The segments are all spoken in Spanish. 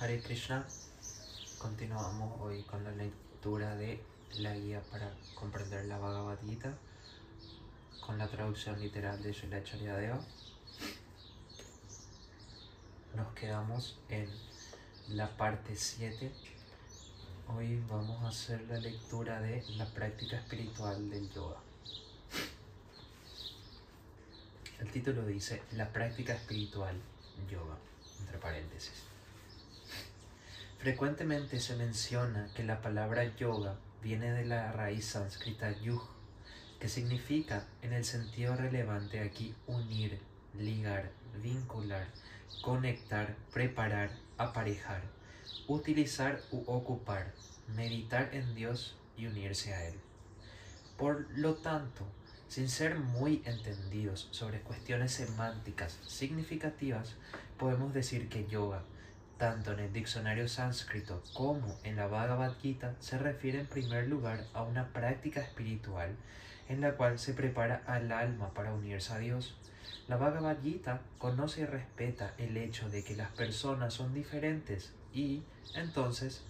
Hare Krishna, continuamos hoy con la lectura de la guía para comprender la Bhagavad Gita con la traducción literal de Srila Charyadeva. Nos quedamos en la parte 7. Hoy vamos a hacer la lectura de la práctica espiritual del yoga. El título dice la práctica espiritual yoga, entre paréntesis. Frecuentemente se menciona que la palabra yoga viene de la raíz sánscrita yuj, que significa, en el sentido relevante aquí, unir, ligar, vincular, conectar, preparar, aparejar, utilizar u ocupar, meditar en Dios y unirse a Él. Por lo tanto, sin ser muy entendidos sobre cuestiones semánticas significativas, podemos decir que yoga, tanto en el diccionario sánscrito como en la Bhagavad Gita, se refiere en primer lugar a una práctica espiritual en la cual se prepara al alma para unirse a Dios. La Bhagavad Gita conoce y respeta el hecho de que las personas son diferentes y, entonces,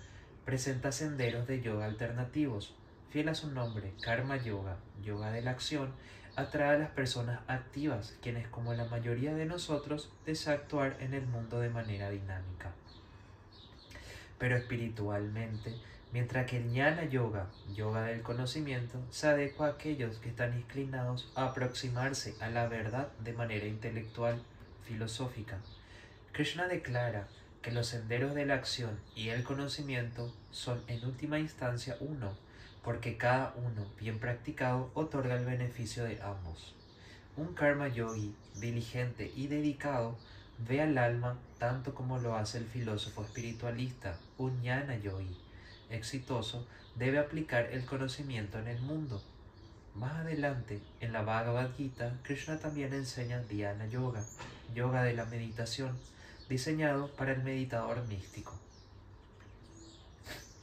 presenta senderos de yoga alternativos. Fiel a su nombre, Karma Yoga, yoga de la acción, atrae a las personas activas, quienes, como la mayoría de nosotros, desean actuar en el mundo de manera dinámica. Pero espiritualmente, mientras que el Jnana Yoga, yoga del conocimiento, se adecua a aquellos que están inclinados a aproximarse a la verdad de manera intelectual, filosófica. Krishna declara que los senderos de la acción y el conocimiento son en última instancia uno, porque cada uno, bien practicado, otorga el beneficio de ambos. Un karma yogi, diligente y dedicado, ve al alma tanto como lo hace el filósofo espiritualista. Un jnana yogi exitoso debe aplicar el conocimiento en el mundo. Más adelante, en la Bhagavad Gita, Krishna también enseña dhyana yoga, yoga de la meditación, diseñado para el meditador místico.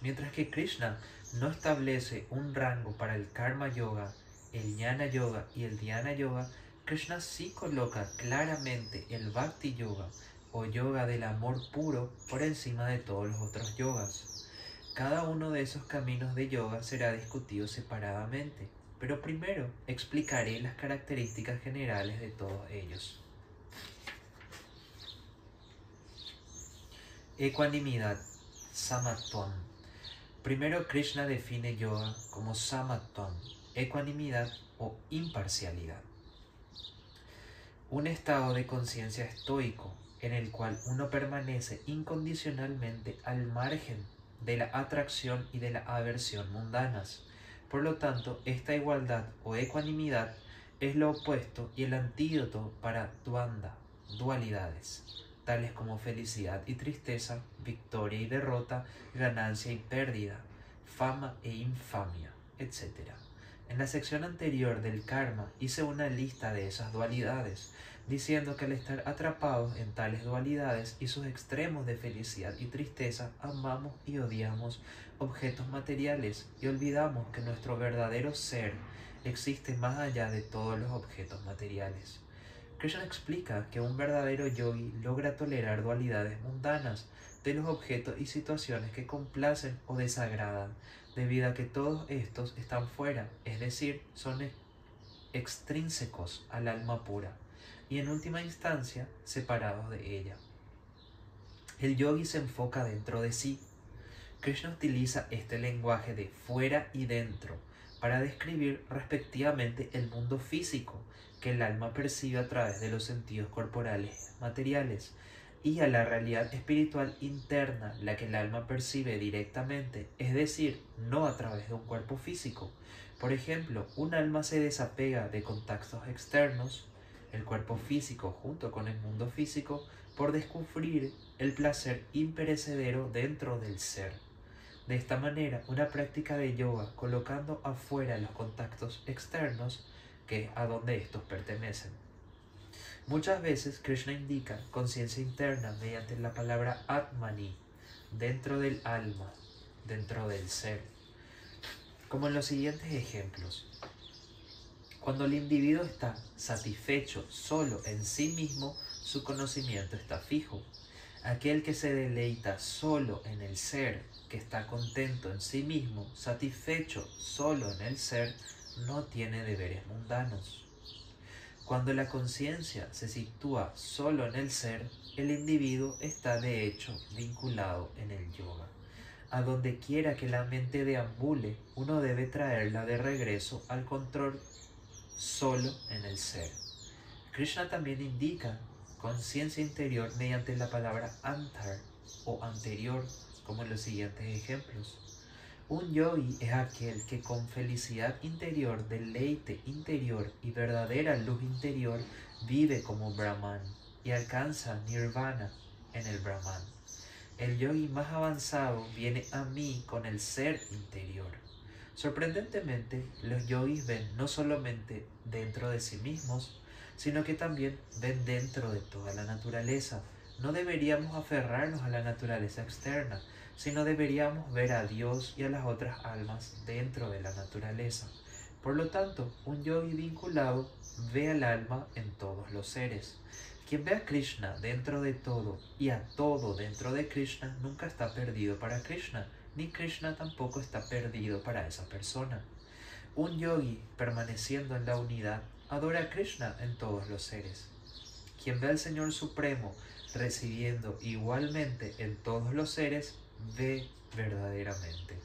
Mientras que Krishna no establece un rango para el karma yoga, el jnana yoga y el dhyana yoga, Krishna sí coloca claramente el bhakti yoga o yoga del amor puro por encima de todos los otros yogas. Cada uno de esos caminos de yoga será discutido separadamente, pero primero explicaré las características generales de todos ellos. Ecuanimidad, samatvam. Primero Krishna define yoga como samatvam, ecuanimidad o imparcialidad. Un estado de conciencia estoico en el cual uno permanece incondicionalmente al margen de la atracción y de la aversión mundanas. Por lo tanto, esta igualdad o ecuanimidad es lo opuesto y el antídoto para dvanda, dualidades, tales como felicidad y tristeza, victoria y derrota, ganancia y pérdida, fama e infamia, etc. En la sección anterior del karma hice una lista de esas dualidades, diciendo que al estar atrapados en tales dualidades y sus extremos de felicidad y tristeza, amamos y odiamos objetos materiales y olvidamos que nuestro verdadero ser existe más allá de todos los objetos materiales. Krishna explica que un verdadero yogi logra tolerar dualidades mundanas de los objetos y situaciones que complacen o desagradan, debido a que todos estos están fuera, es decir, son extrínsecos al alma pura, y en última instancia separados de ella. El yogi se enfoca dentro de sí. Krishna utiliza este lenguaje de fuera y dentro para describir respectivamente el mundo físico que el alma percibe a través de los sentidos corporales materiales, y a la realidad espiritual interna, la que el alma percibe directamente, es decir, no a través de un cuerpo físico. Por ejemplo, un alma se desapega de contactos externos, el cuerpo físico junto con el mundo físico, por descubrir el placer imperecedero dentro del ser. De esta manera, una práctica de yoga colocando afuera los contactos externos, que es a donde estos pertenecen. Muchas veces Krishna indica conciencia interna mediante la palabra Atmani, dentro del alma, dentro del ser, como en los siguientes ejemplos. Cuando el individuo está satisfecho solo en sí mismo, su conocimiento está fijo. Aquel que se deleita solo en el ser, que está contento en sí mismo, satisfecho solo en el ser, no tiene deberes mundanos. Cuando la conciencia se sitúa solo en el ser, el individuo está de hecho vinculado en el yoga. A donde quiera que la mente deambule, uno debe traerla de regreso al control solo en el ser. Krishna también indica conciencia interior mediante la palabra antar o anterior, como en los siguientes ejemplos. Un yogi es aquel que con felicidad interior, deleite interior y verdadera luz interior vive como Brahman y alcanza nirvana en el Brahman. El yogi más avanzado viene a mí con el ser interior. Sorprendentemente, los yogis ven no solamente dentro de sí mismos, sino que también ven dentro de toda la naturaleza. No deberíamos aferrarnos a la naturaleza externa, sino deberíamos ver a Dios y a las otras almas dentro de la naturaleza. Por lo tanto, un yogi vinculado ve al alma en todos los seres. Quien ve a Krishna dentro de todo y a todo dentro de Krishna nunca está perdido para Krishna, ni Krishna tampoco está perdido para esa persona. Un yogi, permaneciendo en la unidad, adora a Krishna en todos los seres. Quien ve al Señor Supremo residiendo igualmente en todos los seres, ve verdaderamente.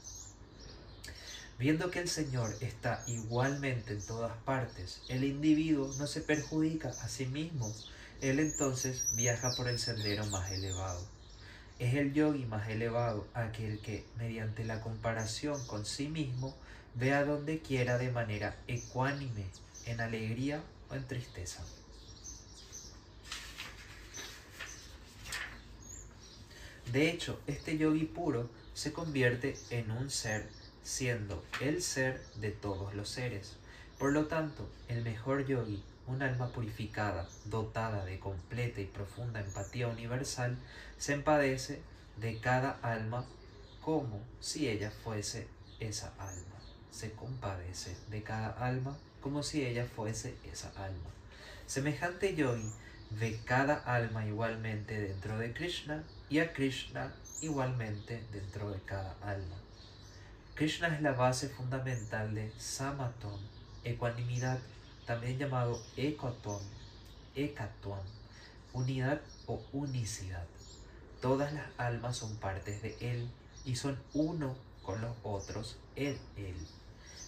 Viendo que el Señor está igualmente en todas partes, el individuo no se perjudica a sí mismo. Él entonces viaja por el sendero más elevado. Es el yogi más elevado aquel que, mediante la comparación con sí mismo, ve a donde quiera de manera ecuánime, en alegría o en tristeza. De hecho, este yogi puro se convierte en un ser, siendo el ser de todos los seres. Por lo tanto, el mejor yogi, un alma purificada, dotada de completa y profunda empatía universal, se empadece de cada alma como si ella fuese esa alma. Se compadece de cada alma como si ella fuese esa alma. Semejante yogi ve cada alma igualmente dentro de Krishna y a Krishna igualmente dentro de cada alma. Krishna es la base fundamental de Samaton, ecuanimidad, también llamado Ekatón, unidad o unicidad. Todas las almas son partes de Él y son uno con los otros en Él.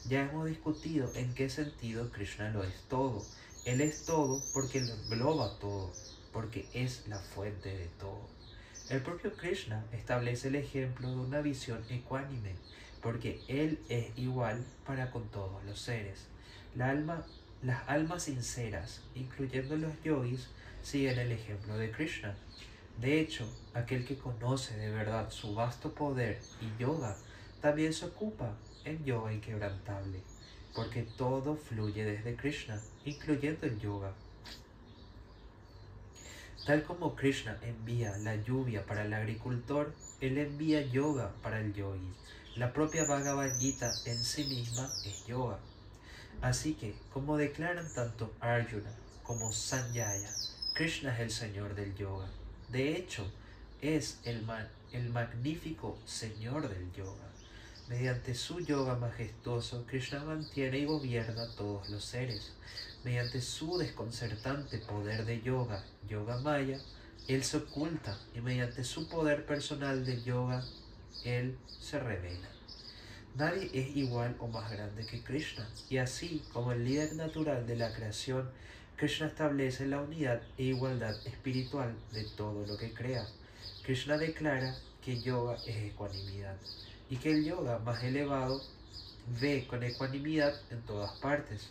Ya hemos discutido en qué sentido Krishna lo es todo. Él es todo porque lo engloba todo, porque es la fuente de todo. El propio Krishna establece el ejemplo de una visión ecuánime, porque Él es igual para con todos los seres. Las almas sinceras, incluyendo los yogis, siguen el ejemplo de Krishna. De hecho, aquel que conoce de verdad su vasto poder y yoga, también se ocupa en yoga inquebrantable, porque todo fluye desde Krishna, incluyendo el yoga. Tal como Krishna envía la lluvia para el agricultor, Él envía yoga para el yogi. La propia Bhagavad Gita en sí misma es yoga. Así que, como declaran tanto Arjuna como Sanjaya, Krishna es el Señor del yoga. De hecho, es el magnífico Señor del yoga. Mediante su yoga majestuoso, Krishna mantiene y gobierna todos los seres. Mediante su desconcertante poder de yoga, Yoga Maya, Él se oculta y mediante su poder personal de yoga, Él se revela. Nadie es igual o más grande que Krishna, y así como el líder natural de la creación, Krishna establece la unidad e igualdad espiritual de todo lo que crea. Krishna declara que yoga es ecuanimidad, y que el yoga más elevado ve con ecuanimidad en todas partes,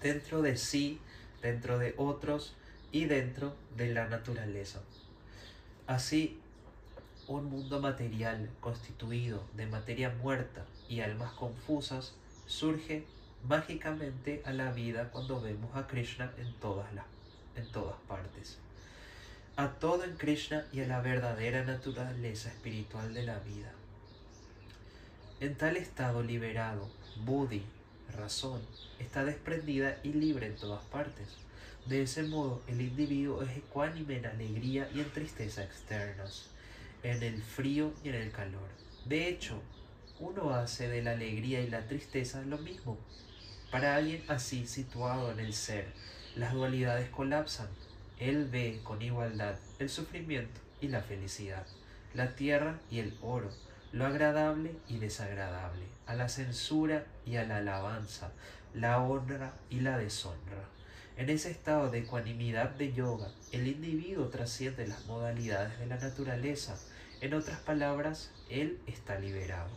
dentro de sí, dentro de otros y dentro de la naturaleza. Así, un mundo material constituido de materia muerta y almas confusas surge mágicamente a la vida cuando vemos a Krishna en todas partes. A todo en Krishna y a la verdadera naturaleza espiritual de la vida. En tal estado liberado, Buddhi, razón, está desprendida y libre en todas partes. De ese modo, el individuo es ecuánime en alegría y en tristeza externas, en el frío y en el calor. De hecho, uno hace de la alegría y la tristeza lo mismo. Para alguien así situado en el ser, las dualidades colapsan. Él ve con igualdad el sufrimiento y la felicidad, la tierra y el oro, lo agradable y desagradable, a la censura y a la alabanza, la honra y la deshonra. En ese estado de ecuanimidad de yoga, el individuo trasciende las modalidades de la naturaleza. En otras palabras, él está liberado.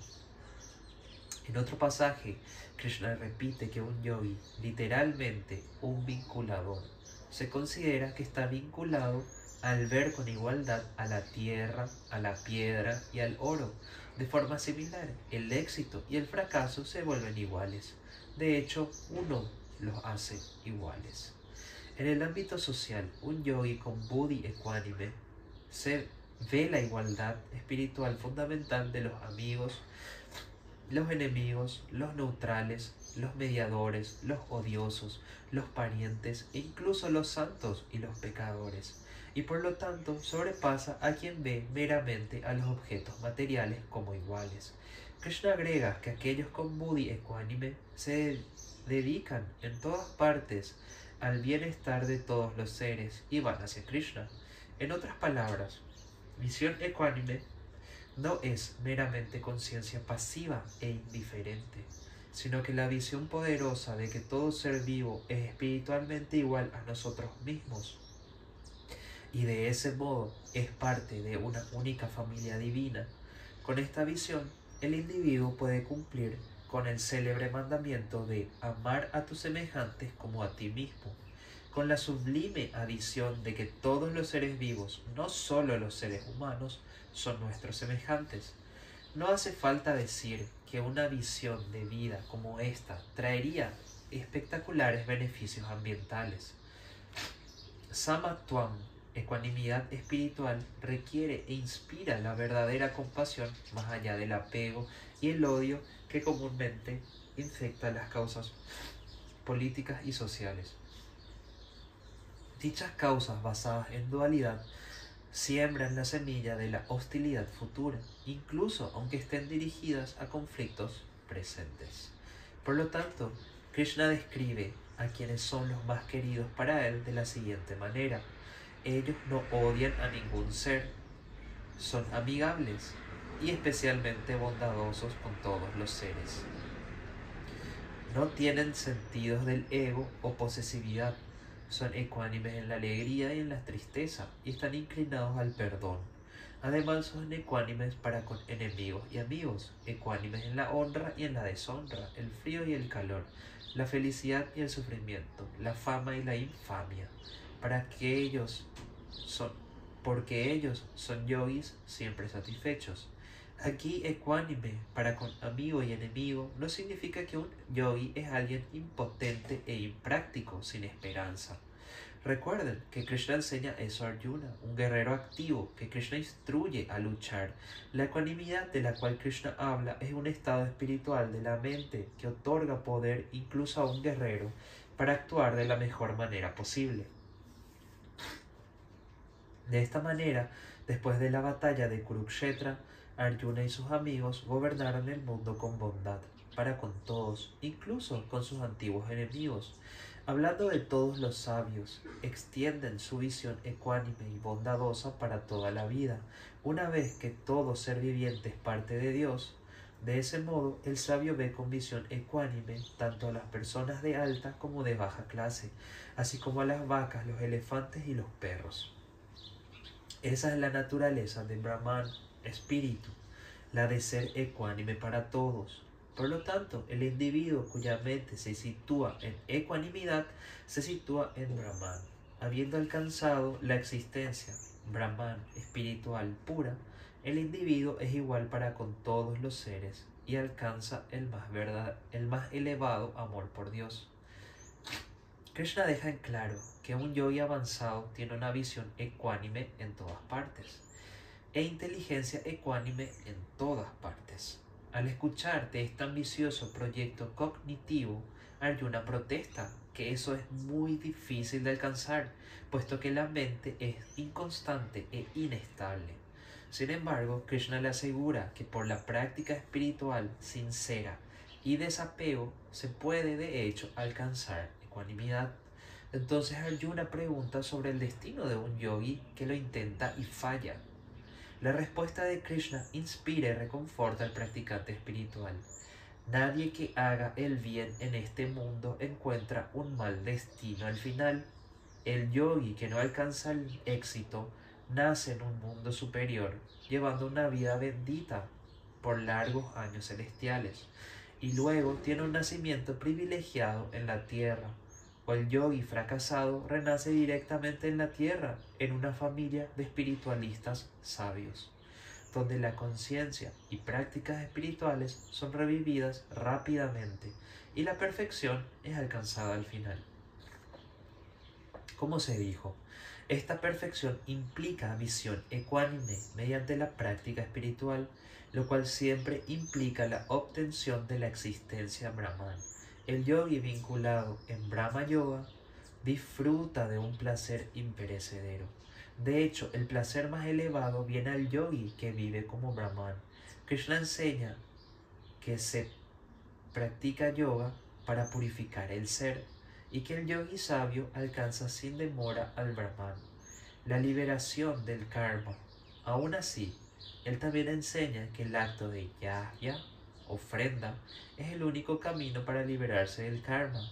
En otro pasaje, Krishna repite que un yogi, literalmente un vinculador, se considera que está vinculado al ver con igualdad a la tierra, a la piedra y al oro. De forma similar, el éxito y el fracaso se vuelven iguales. De hecho, uno los hace iguales. En el ámbito social, un yogi con buddhi ecuánime se ve la igualdad espiritual fundamental de los amigos, los enemigos, los neutrales, los mediadores, los odiosos, los parientes e incluso los santos y los pecadores, y por lo tanto sobrepasa a quien ve meramente a los objetos materiales como iguales. Krishna agrega que aquellos con buddhi ecuánime se dedican en todas partes al bienestar de todos los seres y van hacia Krishna. En otras palabras, visión ecuánime no es meramente conciencia pasiva e indiferente, sino que la visión poderosa de que todo ser vivo es espiritualmente igual a nosotros mismos y de ese modo es parte de una única familia divina. Con esta visión, el individuo puede cumplir con el célebre mandamiento de amar a tus semejantes como a ti mismo, con la sublime adición de que todos los seres vivos, no solo los seres humanos, son nuestros semejantes. No hace falta decir que una visión de vida como esta traería espectaculares beneficios ambientales. Samatvam, ecuanimidad espiritual, requiere e inspira la verdadera compasión más allá del apego y el odio que comúnmente infecta las causas políticas y sociales. Dichas causas basadas en dualidad siembran la semilla de la hostilidad futura, incluso aunque estén dirigidas a conflictos presentes. Por lo tanto, Krishna describe a quienes son los más queridos para él de la siguiente manera: ellos no odian a ningún ser, son amigables y especialmente bondadosos con todos los seres. No tienen sentidos del ego o posesividad, son ecuánimes en la alegría y en la tristeza y están inclinados al perdón. Además son ecuánimes para con enemigos y amigos, ecuánimes en la honra y en la deshonra, el frío y el calor, la felicidad y el sufrimiento, la fama y la infamia, porque ellos son yogis siempre satisfechos. Aquí ecuánime para con amigo y enemigo no significa que un yogi es alguien impotente e impráctico, sin esperanza. Recuerden que Krishna enseña eso a Arjuna, un guerrero activo que Krishna instruye a luchar. La ecuanimidad de la cual Krishna habla es un estado espiritual de la mente que otorga poder incluso a un guerrero para actuar de la mejor manera posible. De esta manera, después de la batalla de Kurukshetra, Arjuna y sus amigos gobernaron el mundo con bondad para con todos, incluso con sus antiguos enemigos. Hablando de todos los sabios, extienden su visión ecuánime y bondadosa para toda la vida, una vez que todo ser viviente es parte de Dios. De ese modo, el sabio ve con visión ecuánime tanto a las personas de alta como de baja clase, así como a las vacas, los elefantes y los perros. Esa es la naturaleza de Brahman, espíritu, la de ser ecuánime para todos. Por lo tanto, el individuo cuya mente se sitúa en ecuanimidad se sitúa en Brahman. Habiendo alcanzado la existencia Brahman espiritual pura, el individuo es igual para con todos los seres y alcanza el más elevado amor por Dios. Krishna deja en claro que un yogi avanzado tiene una visión ecuánime en todas partes e inteligencia ecuánime en todas partes. Al escuchar de este ambicioso proyecto cognitivo, Arjuna protesta que eso es muy difícil de alcanzar, puesto que la mente es inconstante e inestable. Sin embargo, Krishna le asegura que por la práctica espiritual sincera y desapego se puede de hecho alcanzar ecuanimidad. Entonces Arjuna pregunta sobre el destino de un yogi que lo intenta y falla. La respuesta de Krishna inspira y reconforta al practicante espiritual. Nadie que haga el bien en este mundo encuentra un mal destino al final. El yogi que no alcanza el éxito nace en un mundo superior, llevando una vida bendita por largos años celestiales, y luego tiene un nacimiento privilegiado en la tierra. O el yogi fracasado renace directamente en la tierra, en una familia de espiritualistas sabios, donde la conciencia y prácticas espirituales son revividas rápidamente y la perfección es alcanzada al final. Como se dijo, esta perfección implica visión ecuánime mediante la práctica espiritual, lo cual siempre implica la obtención de la existencia Brahman. El yogi vinculado en Brahma Yoga disfruta de un placer imperecedero. De hecho, el placer más elevado viene al yogi que vive como Brahman. Krishna enseña que se practica yoga para purificar el ser y que el yogi sabio alcanza sin demora al Brahman, la liberación del karma. Aún así, él también enseña que el acto de yajna, ofrenda, es el único camino para liberarse del karma.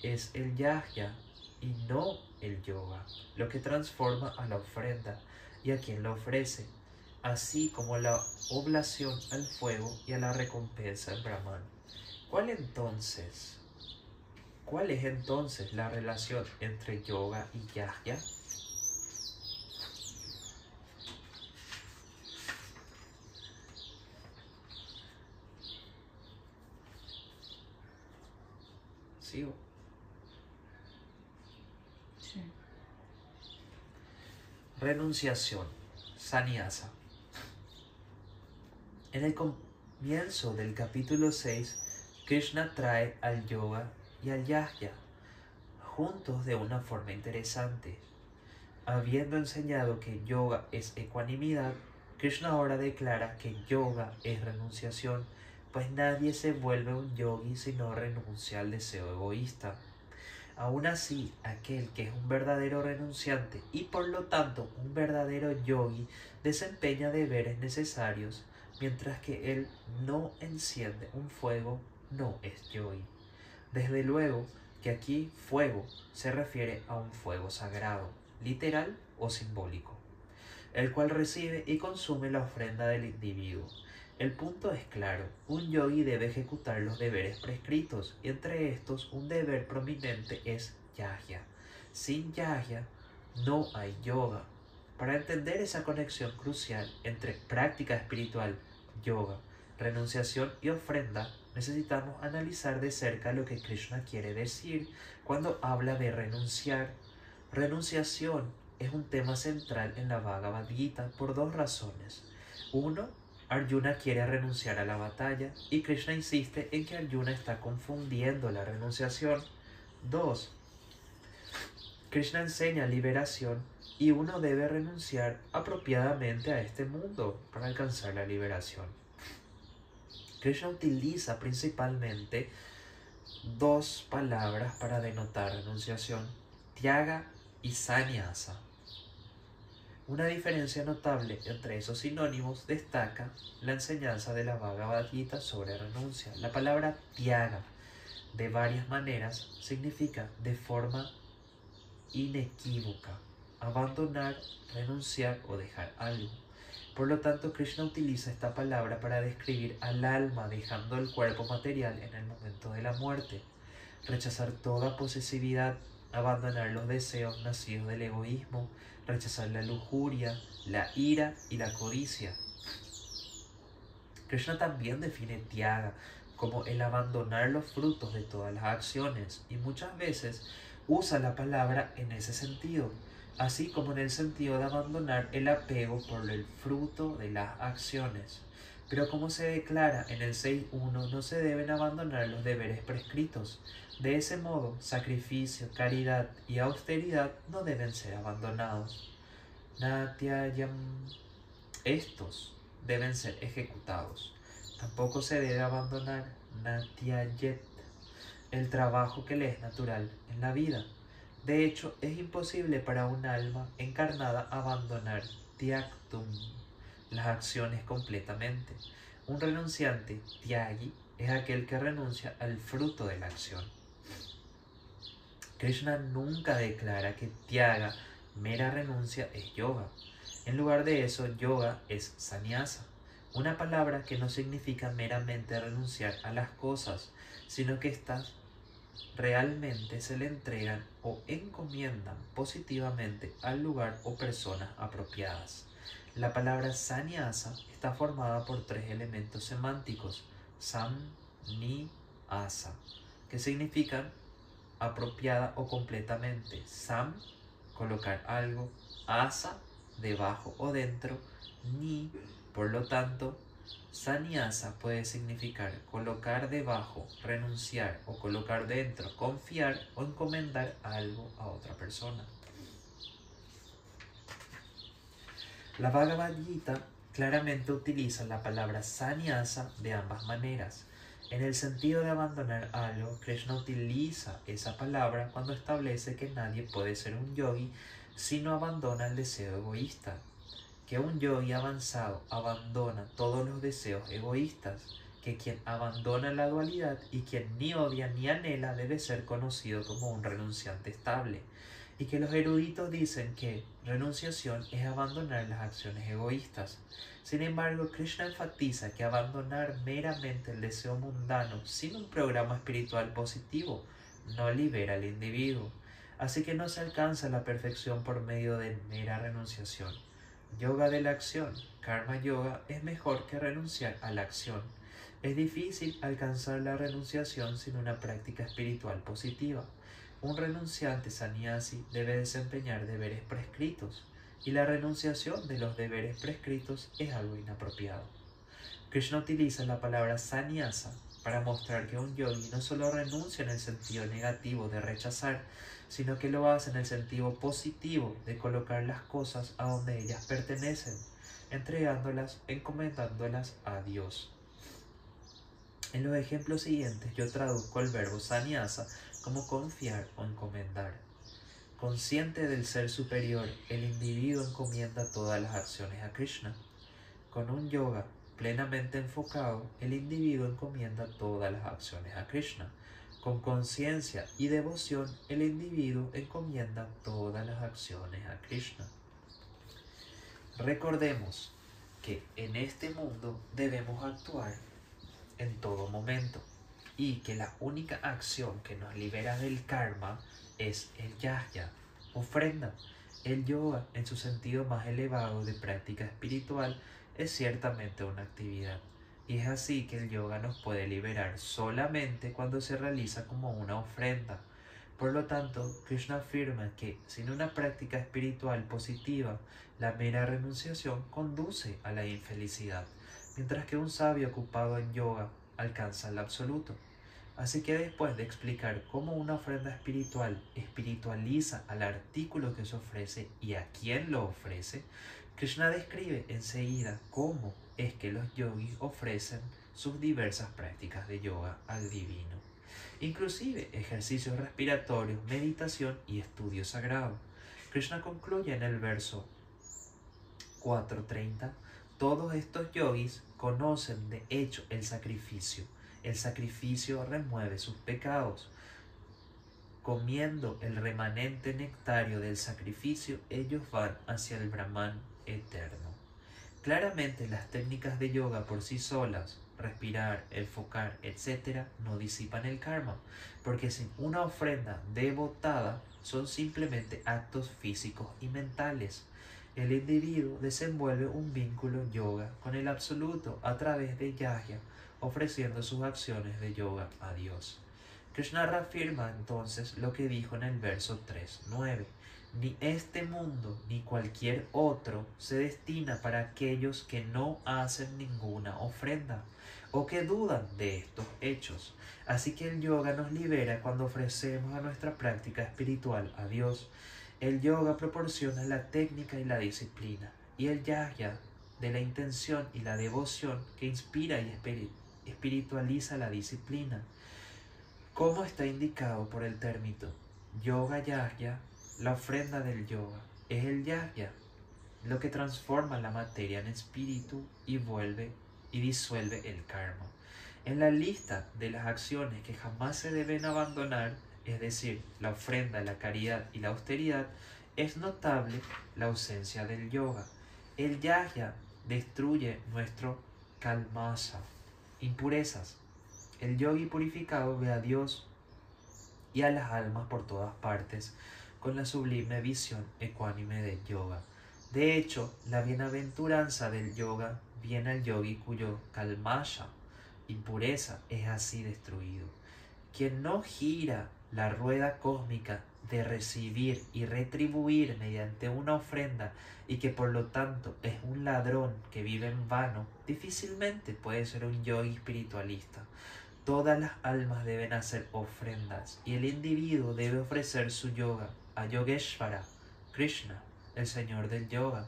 Es el yajna y no el yoga lo que transforma a la ofrenda y a quien la ofrece, así como la oblación al fuego y a la recompensa al Brahman. ¿Cuál es entonces la relación entre yoga y yajna? ¿Sigo? Sí. Renunciación, sannyasa. En el comienzo del capítulo 6, Krishna trae al yoga y al yajna juntos de una forma interesante. Habiendo enseñado que yoga es ecuanimidad, Krishna ahora declara que yoga es renunciación, pues nadie se vuelve un yogi si no renuncia al deseo egoísta. Aún así, aquel que es un verdadero renunciante y por lo tanto un verdadero yogi desempeña deberes necesarios, mientras que él no enciende un fuego, no es yogi. Desde luego que aquí fuego se refiere a un fuego sagrado, literal o simbólico, el cual recibe y consume la ofrenda del individuo. El punto es claro, un yogi debe ejecutar los deberes prescritos, y entre estos un deber prominente es yajna. Sin yajna no hay yoga. Para entender esa conexión crucial entre práctica espiritual, yoga, renunciación y ofrenda, necesitamos analizar de cerca lo que Krishna quiere decir cuando habla de renunciar. Renunciación es un tema central en la Bhagavad Gita por dos razones. Uno, Arjuna quiere renunciar a la batalla y Krishna insiste en que Arjuna está confundiendo la renunciación. 2. Krishna enseña liberación y uno debe renunciar apropiadamente a este mundo para alcanzar la liberación. Krishna utiliza principalmente dos palabras para denotar renunciación: tyaga y sannyasa. Una diferencia notable entre esos sinónimos destaca la enseñanza de la Bhagavad Gita sobre renuncia. La palabra tyaga, de varias maneras, significa de forma inequívoca abandonar, renunciar o dejar algo. Por lo tanto, Krishna utiliza esta palabra para describir al alma dejando el cuerpo material en el momento de la muerte. Rechazar toda posesividad, abandonar los deseos nacidos del egoísmo, rechazar la lujuria, la ira y la codicia. Krishna también define tyaga como el abandonar los frutos de todas las acciones y muchas veces usa la palabra en ese sentido, así como en el sentido de abandonar el apego por el fruto de las acciones. Pero como se declara en el 6.1, no se deben abandonar los deberes prescritos. De ese modo, sacrificio, caridad y austeridad no deben ser abandonados. Natyayam. Estos deben ser ejecutados. Tampoco se debe abandonar natyayet, el trabajo que le es natural en la vida. De hecho, es imposible para un alma encarnada abandonar tyaktum, las acciones completamente. Un renunciante, tyagi, es aquel que renuncia al fruto de la acción. Krishna nunca declara que tyaga, mera renuncia, es yoga. En lugar de eso, yoga es sannyasa, una palabra que no significa meramente renunciar a las cosas, sino que estas realmente se le entregan o encomiendan positivamente al lugar o personas apropiadas. La palabra sannyasa está formada por tres elementos semánticos: sam, ni, asa, que significan apropiada o completamente. Sam, colocar algo; asa, debajo o dentro; ni, por lo tanto, sannyasa puede significar colocar debajo, renunciar, o colocar dentro, confiar o encomendar algo a otra persona. La Bhagavad Gita claramente utiliza la palabra sannyasa de ambas maneras. En el sentido de abandonar algo, Krishna utiliza esa palabra cuando establece que nadie puede ser un yogi si no abandona el deseo egoísta, que un yogi avanzado abandona todos los deseos egoístas, que quien abandona la dualidad y quien ni odia ni anhela debe ser conocido como un renunciante estable, y que los eruditos dicen que renunciación es abandonar las acciones egoístas. Sin embargo, Krishna enfatiza que abandonar meramente el deseo mundano sin un programa espiritual positivo no libera al individuo. Así que no se alcanza la perfección por medio de mera renunciación. Yoga de la acción, Karma Yoga, es mejor que renunciar a la acción. Es difícil alcanzar la renunciación sin una práctica espiritual positiva. Un renunciante sannyasi debe desempeñar deberes prescritos, y la renunciación de los deberes prescritos es algo inapropiado. Krishna utiliza la palabra sannyasa para mostrar que un yogi no solo renuncia en el sentido negativo de rechazar, sino que lo hace en el sentido positivo de colocar las cosas a donde ellas pertenecen, entregándolas, encomendándolas a Dios. En los ejemplos siguientes yo traduzco el verbo sannyasa como confiar o encomendar. Consciente del ser superior, el individuo encomienda todas las acciones a Krishna. Con un yoga plenamente enfocado, el individuo encomienda todas las acciones a Krishna. Con conciencia y devoción, el individuo encomienda todas las acciones a Krishna. Recordemos que en este mundo debemos actuar en todo momento, y que la única acción que nos libera del karma es el yajna, ofrenda. El yoga, en su sentido más elevado de práctica espiritual, es ciertamente una actividad, y es así que el yoga nos puede liberar solamente cuando se realiza como una ofrenda. Por lo tanto, Krishna afirma que sin una práctica espiritual positiva, la mera renunciación conduce a la infelicidad, mientras que un sabio ocupado en yoga alcanza el absoluto. Así que después de explicar cómo una ofrenda espiritual espiritualiza al artículo que se ofrece y a quién lo ofrece, Krishna describe enseguida cómo es que los yogis ofrecen sus diversas prácticas de yoga al divino, inclusive ejercicios respiratorios, meditación y estudio sagrado. Krishna concluye en el verso 4.30: todos estos yogis conocen de hecho el sacrificio. El sacrificio remueve sus pecados. Comiendo el remanente nectario del sacrificio, ellos van hacia el Brahman eterno. Claramente las técnicas de yoga por sí solas, respirar, enfocar, etc., no disipan el karma, porque sin una ofrenda devotada son simplemente actos físicos y mentales. El individuo desenvuelve un vínculo yoga con el absoluto a través de yajna, ofreciendo sus acciones de yoga a Dios. Krishna reafirma entonces lo que dijo en el verso 3.9: Ni este mundo ni cualquier otro se destina para aquellos que no hacen ninguna ofrenda o que dudan de estos hechos. Así que el yoga nos libera cuando ofrecemos a nuestra práctica espiritual a Dios. El yoga proporciona la técnica y la disciplina, y el yajna de la intención y la devoción que inspira y espiritualiza la disciplina. Como está indicado por el término yoga yajna, la ofrenda del yoga es el yajna, lo que transforma la materia en espíritu y disuelve el karma. En la lista de las acciones que jamás se deben abandonar, es decir, la ofrenda, la caridad y la austeridad, es notable la ausencia del yoga. El yajna destruye nuestro kalmasa, impurezas. El yogi purificado ve a Dios y a las almas por todas partes con la sublime visión ecuánime del yoga. De hecho, la bienaventuranza del yoga viene al yogi cuyo kalmasha, impureza, es así destruido. Quien no gira la rueda cósmica de recibir y retribuir mediante una ofrenda y que por lo tanto es un ladrón que vive en vano, difícilmente puede ser un yogi espiritualista. Todas las almas deben hacer ofrendas y el individuo debe ofrecer su yoga a Yogeshvara, Krishna, el señor del yoga.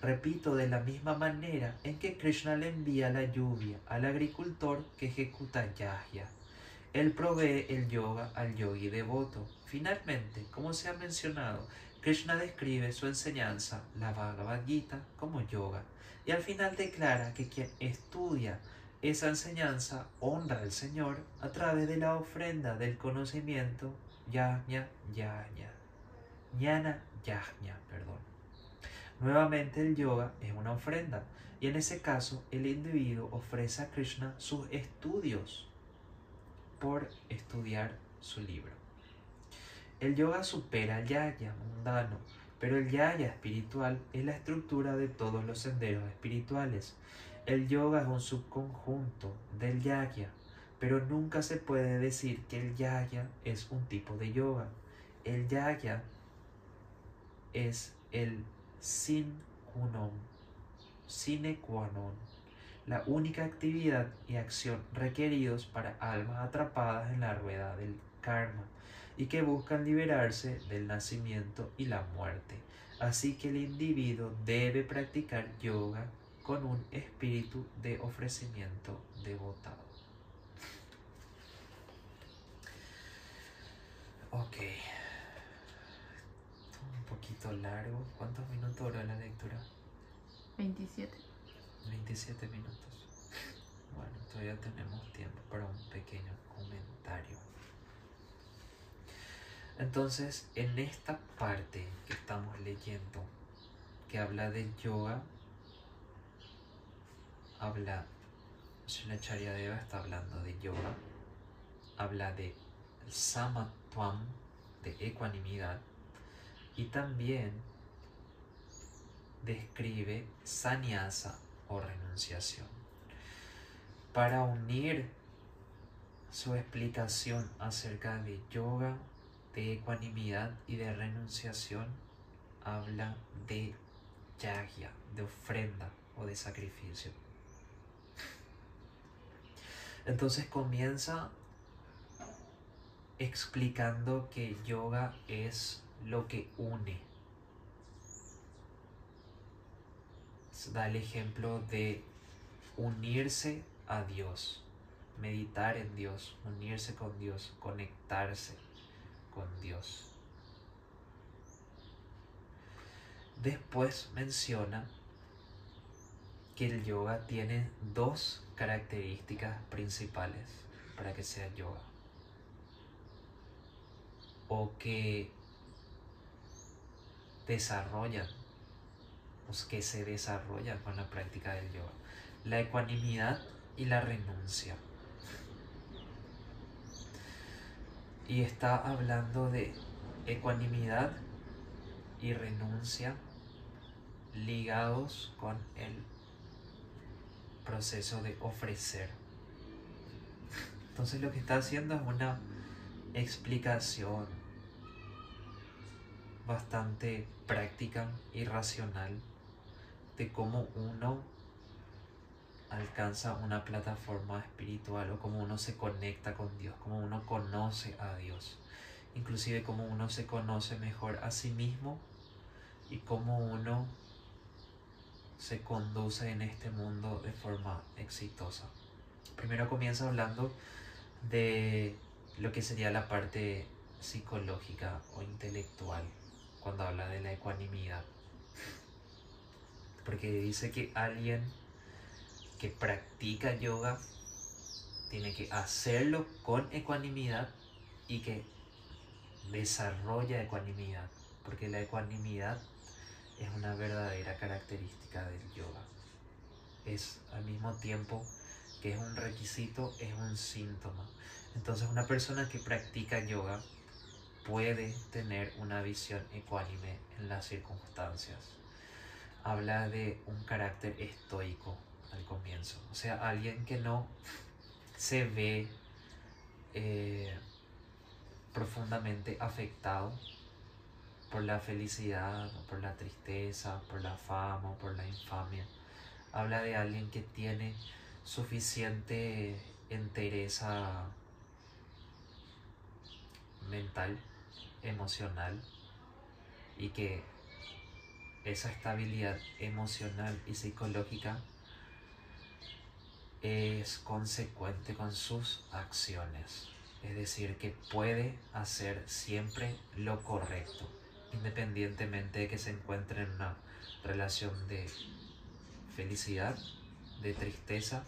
Repito, de la misma manera en que Krishna le envía la lluvia al agricultor que ejecuta yajna. Él provee el yoga al yogi devoto. Finalmente, como se ha mencionado, Krishna describe su enseñanza, la Bhagavad Gita, como yoga, y al final declara que quien estudia esa enseñanza honra al Señor a través de la ofrenda del conocimiento, yajna, perdón. Nuevamente el yoga es una ofrenda, y en ese caso el individuo ofrece a Krishna sus estudios por estudiar su libro. El yoga supera al yajna mundano, pero el yajna espiritual es la estructura de todos los senderos espirituales. El yoga es un subconjunto del yajna, pero nunca se puede decir que el yajna es un tipo de yoga. El yajna es el sine qua non, la única actividad y acción requeridos para almas atrapadas en la rueda del karma y que buscan liberarse del nacimiento y la muerte. Así que el individuo debe practicar yoga con un espíritu de ofrecimiento devotado. Ok. Un poquito largo. ¿Cuántos minutos duró la lectura? 27. 27 minutos. Bueno, todavía tenemos tiempo para un pequeño comentario. Entonces, en esta parte que estamos leyendo, que habla de yoga, Srinacharya está hablando de yoga, habla de samatvam, de ecuanimidad, y también describe sannyasa o renunciación. Para unir su explicación acerca de yoga, de ecuanimidad y de renunciación, habla de yajna, de ofrenda o de sacrificio. Entonces comienza explicando que yoga es lo que une. Da el ejemplo de unirse a Dios, meditar en Dios, unirse con Dios, conectarse con Dios. Después menciona que el yoga tiene dos características principales para que sea yoga, o que desarrollan, o que se desarrollan con la práctica del yoga: la ecuanimidad y la renuncia. Y está hablando de ecuanimidad y renuncia ligados con el proceso de ofrecer. Entonces lo que está haciendo es una explicación bastante práctica y racional de cómo uno alcanza una plataforma espiritual o cómo uno se conecta con Dios, cómo uno conoce a Dios, inclusive cómo uno se conoce mejor a sí mismo y cómo uno se conduce en este mundo de forma exitosa. Primero comienza hablando de lo que sería la parte psicológica o intelectual cuando habla de la ecuanimidad, porque dice que alguien que practica yoga tiene que hacerlo con ecuanimidad y que desarrolla ecuanimidad, porque la ecuanimidad es una verdadera característica del yoga. Es al mismo tiempo que es un requisito, es un síntoma. Entonces una persona que practica yoga puede tener una visión ecuánime en las circunstancias. Habla de un carácter estoico al comienzo, o sea, alguien que no se ve profundamente afectado por la felicidad, por la tristeza, por la fama, por la infamia. Habla de alguien que tiene suficiente entereza mental, emocional, y que esa estabilidad emocional y psicológica es consecuente con sus acciones. Es decir, que puede hacer siempre lo correcto, independientemente de que se encuentre en una relación de felicidad, de tristeza,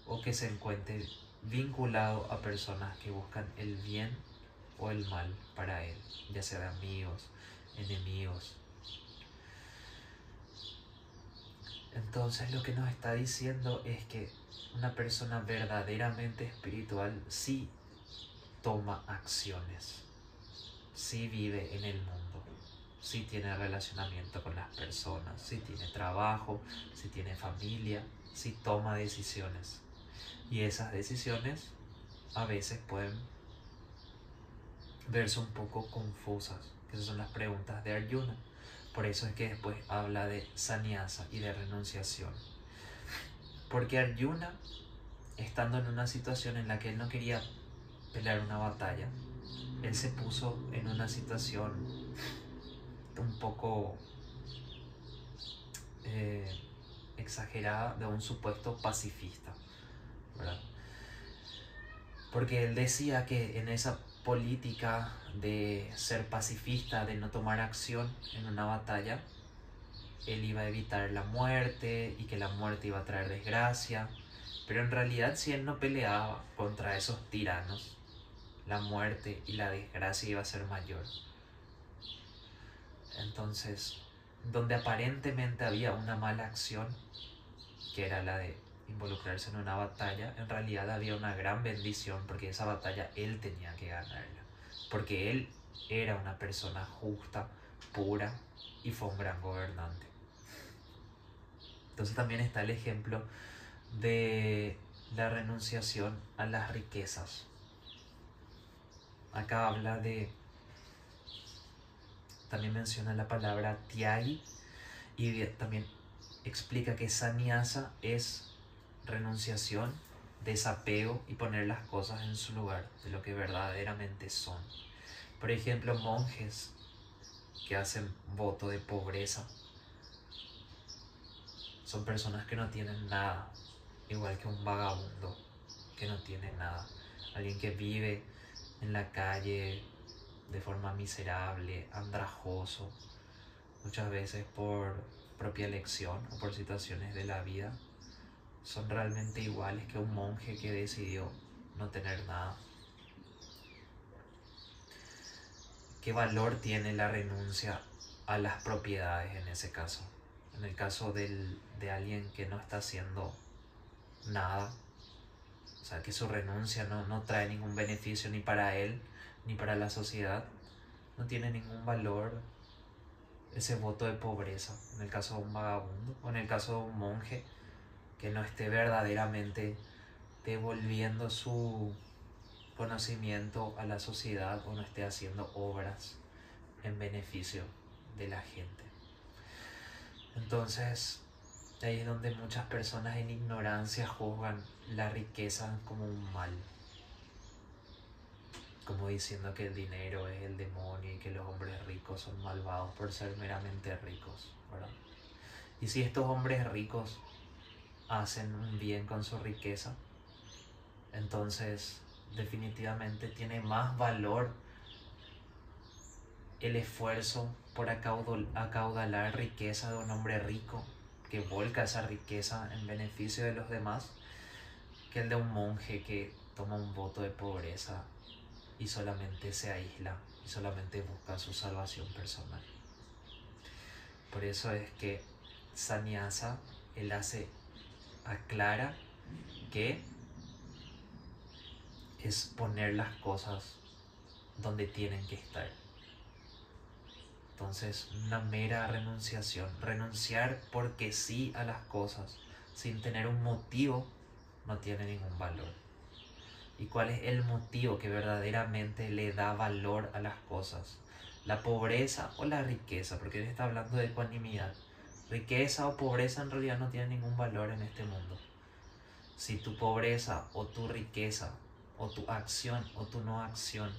o que se encuentre vinculado a personas que buscan el bien o el mal para él, ya sea de amigos, enemigos. Entonces lo que nos está diciendo es que una persona verdaderamente espiritual sí toma acciones, sí vive en el mundo, sí tiene relacionamiento con las personas, sí tiene trabajo, sí tiene familia, sí toma decisiones. Y esas decisiones a veces pueden verse un poco confusas, que esas son las preguntas de Arjuna. Por eso es que después habla de sannyasa y de renunciación. Porque Arjuna, estando en una situación en la que él no quería pelear una batalla, él se puso en una situación un poco exagerada de un supuesto pacifista, ¿verdad? Porque él decía que en esa política de ser pacifista, de no tomar acción en una batalla, él iba a evitar la muerte y que la muerte iba a traer desgracia. Pero en realidad, si él no peleaba contra esos tiranos, la muerte y la desgracia iba a ser mayor. Entonces, donde aparentemente había una mala acción, que era la de involucrarse en una batalla, en realidad había una gran bendición, porque esa batalla él tenía que ganarla, porque él era una persona justa, pura, y fue un gran gobernante. Entonces también está el ejemplo de la renunciación a las riquezas. Acá habla de, también menciona la palabra tyagi, y también explica que sannyasa es renunciación, desapego y poner las cosas en su lugar, de lo que verdaderamente son. Por ejemplo, monjes que hacen voto de pobreza son personas que no tienen nada, igual que un vagabundo que no tiene nada, alguien que vive en la calle de forma miserable, andrajoso, muchas veces por propia elección o por situaciones de la vida. Son realmente iguales que un monje que decidió no tener nada. ¿Qué valor tiene la renuncia a las propiedades en ese caso? En el caso de alguien que no está haciendo nada, o sea, que su renuncia no trae ningún beneficio ni para él ni para la sociedad, no tiene ningún valor ese voto de pobreza, en el caso de un vagabundo, o en el caso de un monje que no esté verdaderamente devolviendo su conocimiento a la sociedad, o no esté haciendo obras en beneficio de la gente. Entonces, ahí es donde muchas personas en ignorancia juzgan la riqueza como un mal, como diciendo que el dinero es el demonio y que los hombres ricos son malvados por ser meramente ricos, ¿verdad? Y si estos hombres ricos hacen un bien con su riqueza, entonces definitivamente tiene más valor el esfuerzo por acaudalar riqueza de un hombre rico que volca esa riqueza en beneficio de los demás, que el de un monje que toma un voto de pobreza y solamente se aísla y solamente busca su salvación personal. Por eso es que Sannyasa, él aclara que es poner las cosas donde tienen que estar. Entonces, una mera renunciación, renunciar porque sí a las cosas, sin tener un motivo, no tiene ningún valor. ¿Y cuál es el motivo que verdaderamente le da valor a las cosas? ¿La pobreza o la riqueza? Porque él está hablando de ecuanimidad. Riqueza o pobreza en realidad no tienen ningún valor en este mundo. Si tu pobreza o tu riqueza, o tu acción o tu no acción,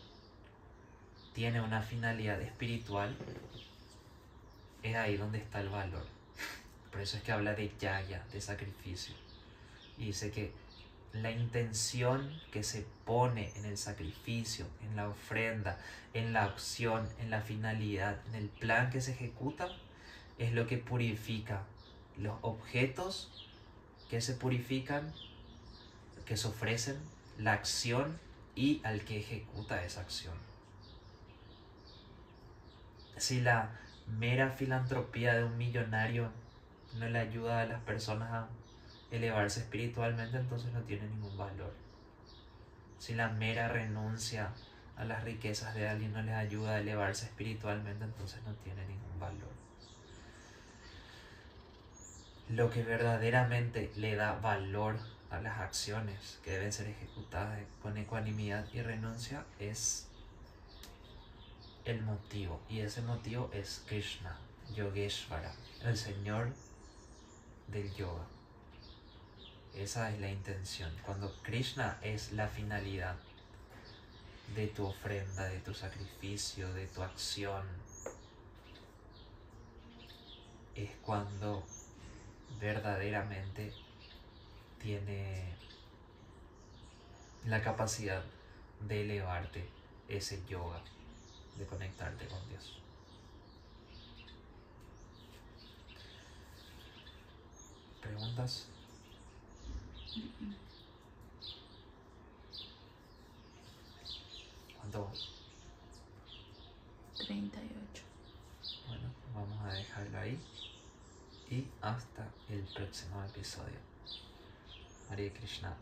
tiene una finalidad espiritual, es ahí donde está el valor. Por eso es que habla de yaya, de sacrificio. Y dice que la intención que se pone en el sacrificio, en la ofrenda, en la acción, en la finalidad, en el plan que se ejecuta, es lo que purifica los objetos que se purifican, que se ofrecen, la acción y al que ejecuta esa acción. Si la mera filantropía de un millonario no le ayuda a las personas a elevarse espiritualmente, entonces no tiene ningún valor. Si la mera renuncia a las riquezas de alguien no les ayuda a elevarse espiritualmente, entonces no tiene ningún valor. Lo que verdaderamente le da valor a las acciones que deben ser ejecutadas con ecuanimidad y renuncia es el motivo, y ese motivo es Krishna, Yogeshvara, el Señor del yoga. Esa es la intención. Cuando Krishna es la finalidad de tu ofrenda, de tu sacrificio, de tu acción, es cuando verdaderamente tiene la capacidad de elevarte ese yoga, de conectarte con Dios. ¿Preguntas? ¿Cuánto? 38. Bueno, vamos a dejarlo ahí y hasta el próximo episodio. Hare Krishna.